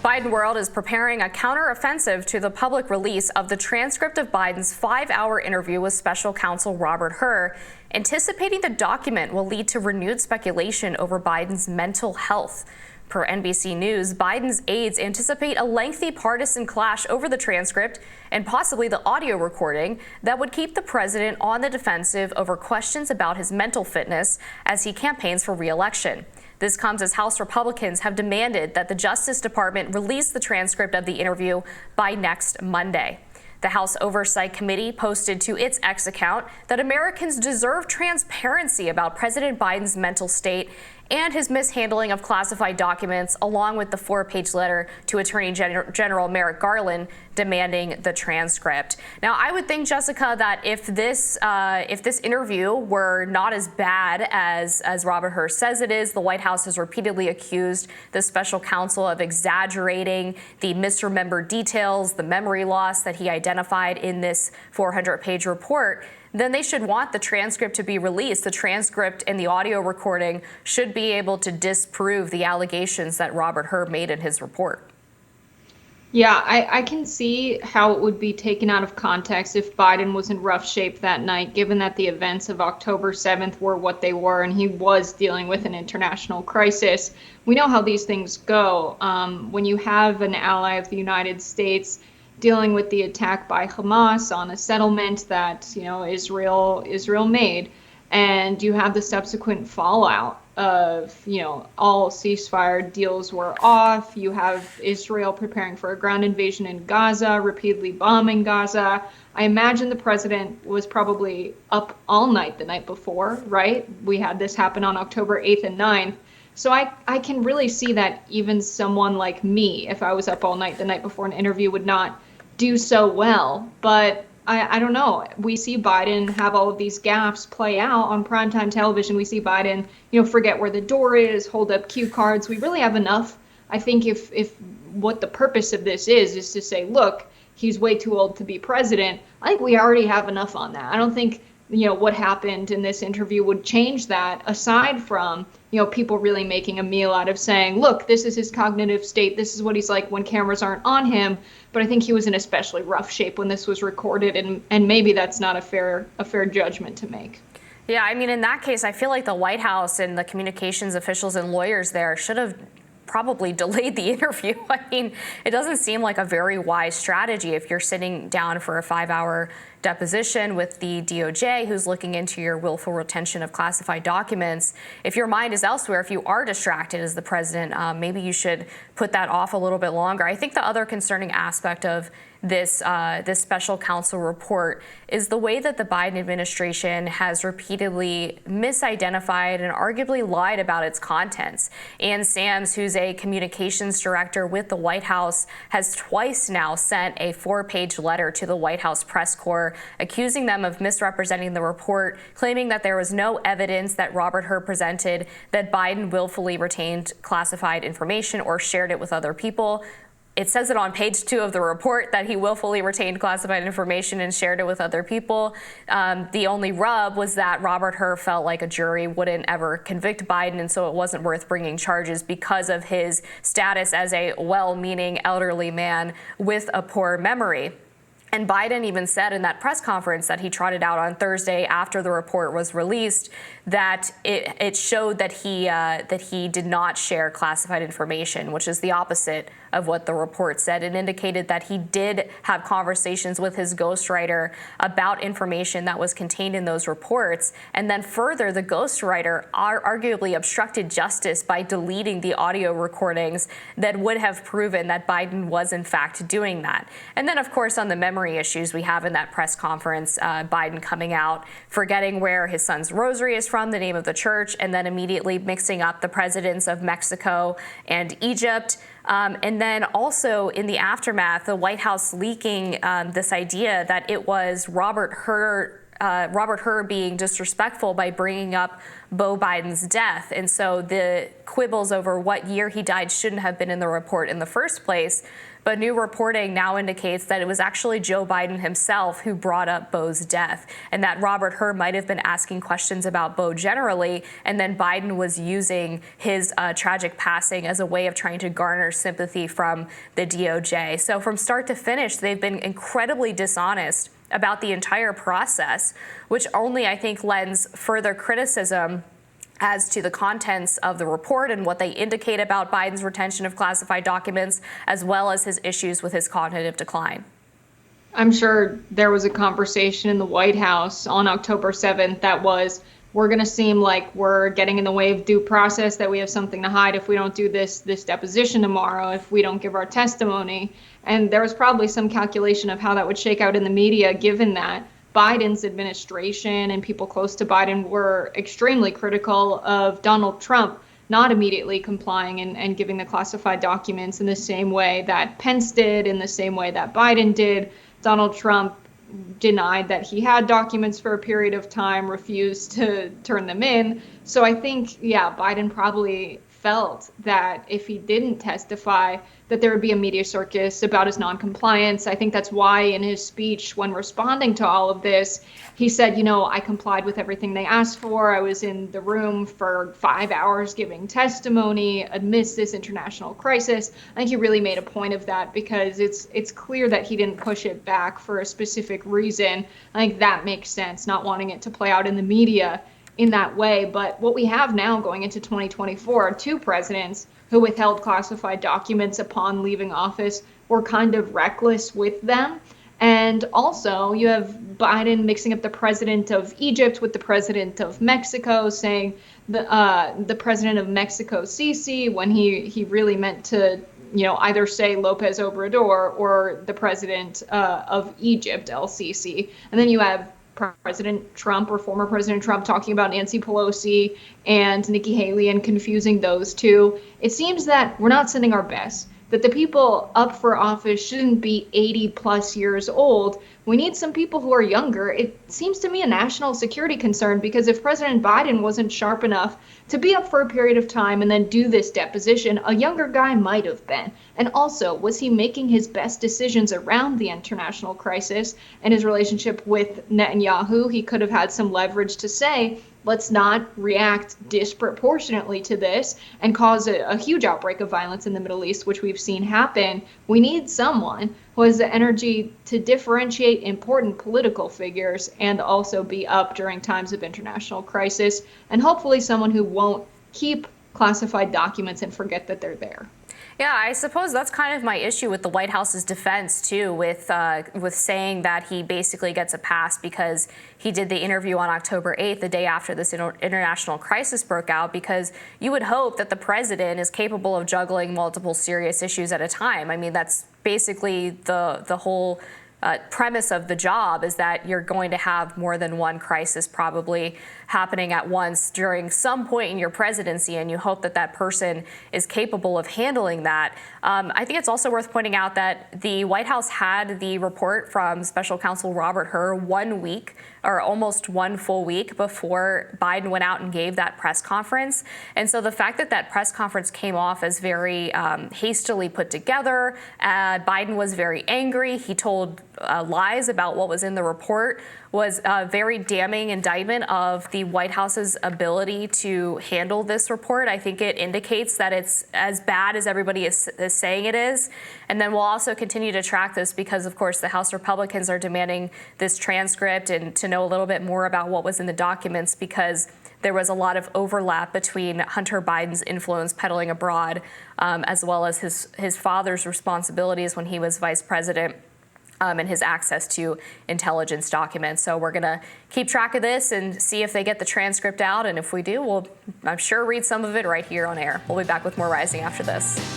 Bidenworld is preparing a counteroffensive to the public release of the transcript of Biden's 5-hour interview with special counsel Robert Hur, anticipating the document will lead to renewed speculation over Biden's mental health. Per NBC News, Biden's aides anticipate a lengthy partisan clash over the transcript and possibly the audio recording that would keep the president on the defensive over questions about his mental fitness as he campaigns for re-election. This comes as House Republicans have demanded that the Justice Department release the transcript of the interview by next Monday. The House Oversight Committee posted to its X account that Americans deserve transparency about President Biden's mental state and his mishandling of classified documents, along with the 4-page letter to Attorney General Merrick Garland demanding the transcript. Now, I would think, Jessica, that if this interview were not as bad as Robert Hur says it is, the White House has repeatedly accused the special counsel of exaggerating the misremembered details, the memory loss that he identified in this 400-page report, then they should want the transcript to be released. The transcript and the audio recording should be able to disprove the allegations that Robert Hur made in his report. Yeah, I can see how it would be taken out of context if Biden was in rough shape that night, given that the events of October 7th were what they were and he was dealing with an international crisis. We know how these things go. When you have an ally of the United States dealing with the attack by Hamas on a settlement that, Israel made, and you have the subsequent fallout of, all ceasefire deals were off. You have Israel preparing for a ground invasion in Gaza, repeatedly bombing Gaza. I imagine the president was probably up all night the night before, right? We had this happen on October 8th and 9th. So I can really see that even someone like me, if I was up all night the night before an interview, would not do so well. But I don't know. We see Biden have all of these gaffes play out on primetime television. We see Biden, forget where the door is, hold up cue cards. We really have enough. I think if what the purpose of this is to say, look, he's way too old to be president, I think we already have enough on that. I don't think what happened in this interview would change that, aside from, people really making a meal out of saying, look, this is his cognitive state. This is what he's like when cameras aren't on him. But I think he was in especially rough shape when this was recorded. And maybe that's not a fair judgment to make. Yeah, I mean, in that case, I feel like the White House and the communications officials and lawyers there should have probably delayed the interview. I mean, it doesn't seem like a very wise strategy if you're sitting down for a 5-hour deposition with the DOJ, who's looking into your willful retention of classified documents. If your mind is elsewhere, if you are distracted as the president, maybe you should put that off a little bit longer. I think the other concerning aspect of this special counsel report is the way that the Biden administration has repeatedly misidentified and arguably lied about its contents. Ann Sams, who's a communications director with the White House, has twice now sent a 4-page letter to the White House press corps accusing them of misrepresenting the report, claiming that there was no evidence that Robert Hur presented that Biden willfully retained classified information or shared it with other people. It says it on page 2 of the report that he willfully retained classified information and shared it with other people. The only rub was that Robert Hur felt like a jury wouldn't ever convict Biden, and so it wasn't worth bringing charges because of his status as a well-meaning elderly man with a poor memory. And Biden even said in that press conference that he trotted out on Thursday after the report was released that it showed that he did not share classified information, which is the opposite of what the report said. It indicated that he did have conversations with his ghostwriter about information that was contained in those reports. And then further, the ghostwriter arguably obstructed justice by deleting the audio recordings that would have proven that Biden was in fact doing that. And then, of course, on the memory issues we have in that press conference, Biden coming out, forgetting where his son's rosary is from, the name of the church, and then immediately mixing up the presidents of Mexico and Egypt. And then also in the aftermath, the White House leaking this idea that it was Robert Hur being disrespectful by bringing up Beau Biden's death. And so the quibbles over what year he died shouldn't have been in the report in the first place. but new reporting now indicates that it was actually Joe Biden himself who brought up Beau's death, and that Robert Hur might have been asking questions about Beau generally, and then Biden was using his tragic passing as a way of trying to garner sympathy from the DOJ. So from start to finish, they've been incredibly dishonest about the entire process, which only, I think, lends further criticism as to the contents of the report and what they indicate about Biden's retention of classified documents, as well as his issues with his cognitive decline. I'm sure there was a conversation in the White House on October 7th that was, we're going to seem like we're getting in the way of due process, that we have something to hide if we don't do this deposition tomorrow, if we don't give our testimony. And there was probably some calculation of how that would shake out in the media, given that Biden's administration and people close to Biden were extremely critical of Donald Trump not immediately complying and giving the classified documents in the same way that Pence did, in the same way that Biden did. Donald Trump denied that he had documents for a period of time, refused to turn them in. So I think, yeah, Biden probably felt that if he didn't testify, that there would be a media circus about his noncompliance. I think that's why in his speech, when responding to all of this, he said, I complied with everything they asked for. I was in the room for 5 hours giving testimony amidst this international crisis. I think he really made a point of that because it's clear that he didn't push it back for a specific reason. I think that makes sense, not wanting it to play out in the media in that way. But what we have now going into 2024 are two presidents who withheld classified documents upon leaving office, were kind of reckless with them. And also you have Biden mixing up the president of Egypt with the president of Mexico, saying the president of Mexico, Sisi, when he really meant to either say Lopez Obrador or the president of Egypt, El Sisi. And then you have President Trump or former President Trump talking about Nancy Pelosi and Nikki Haley and confusing those two. It seems that we're not sending our best, that the people up for office shouldn't be 80 plus years old. We need some people who are younger. It seems to me a national security concern, because if President Biden wasn't sharp enough to be up for a period of time and then do this deposition, a younger guy might have been. And also, was he making his best decisions around the international crisis and his relationship with Netanyahu? He could have had some leverage to say, let's not react disproportionately to this and cause a huge outbreak of violence in the Middle East, which we've seen happen. We need someone who has the energy to differentiate important political figures and also be up during times of international crisis, and hopefully someone who won't keep classified documents and forget that they're there. Yeah, I suppose that's kind of my issue with the White House's defense, too, with saying that he basically gets a pass because he did the interview on October 8th, the day after this international crisis broke out, because you would hope that the president is capable of juggling multiple serious issues at a time. I mean, that's basically the whole premise of the job, is that you're going to have more than one crisis probably happening at once during some point in your presidency, and you hope that that person is capable of handling that. I think it's also worth pointing out that the White House had the report from Special Counsel Robert Hur 1 week, or almost one full week, before Biden went out and gave that press conference. And so the fact that that press conference came off as very hastily put together, Biden was very angry, he told lies about what was in the report, was a very damning indictment of the White House's ability to handle this report. I think it indicates that it's as bad as everybody is saying it is. And then we'll also continue to track this because, of course, the House Republicans are demanding this transcript and to know a little bit more about what was in the documents, because there was a lot of overlap between Hunter Biden's influence peddling abroad, as well as his father's responsibilities when he was vice president. And his access to intelligence documents. So we're going to keep track of this and see if they get the transcript out. And if we do, we'll, I'm sure, read some of it right here on air. We'll be back with more Rising after this.